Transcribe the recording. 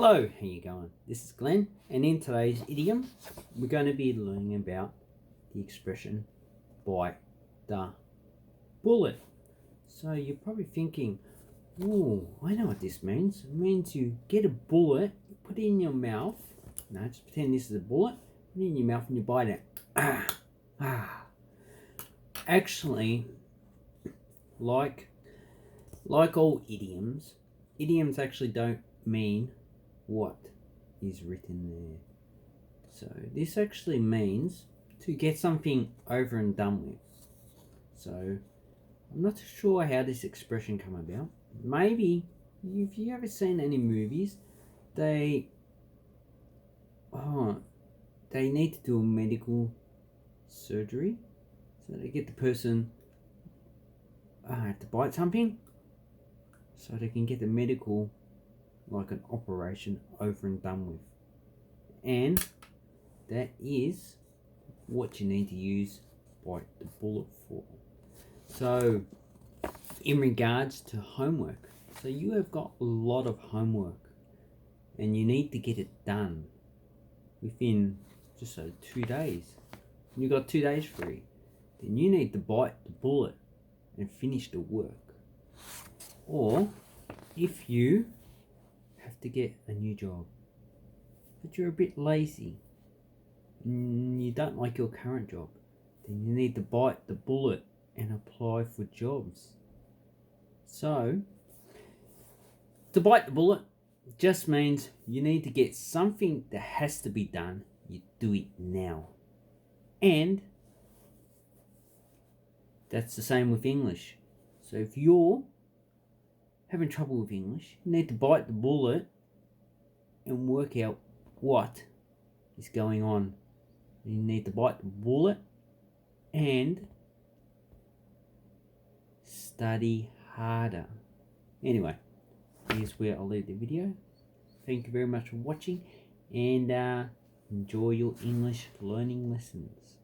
Hello, how you going? This is Glenn, and in today's idiom, we're going to be learning about the expression bite the bullet. So you're probably thinking, oh, I know what this means. It means you get a bullet, put it in your mouth. No, just pretend this is a bullet. Put it in your mouth and you bite it. Actually, like all idioms actually don't mean what is written there. So this actually means to get something over and done with. So I'm not sure how this expression come about. Maybe if you ever seen any movies, they need to do a medical surgery, so they get the person to bite something so they can get the medical, like an operation, over and done with. And that is what you need to use bite the bullet for. So in regards to homework, so you have got a lot of homework and you need to get it done within just 2 days. You got 2 days free, then you need to bite the bullet and finish the work. Or if you have to get a new job but you're a bit lazy and you don't like your current job, then you need to bite the bullet and apply for jobs. So to bite the bullet just means you need to get something that has to be done, you do it now. And that's the same with English. So if you're having trouble with English, you need to bite the bullet and work out what is going on. You need to bite the bullet and study harder. Anyway, here's where I'll leave the video. Thank you very much for watching, and enjoy your English learning lessons.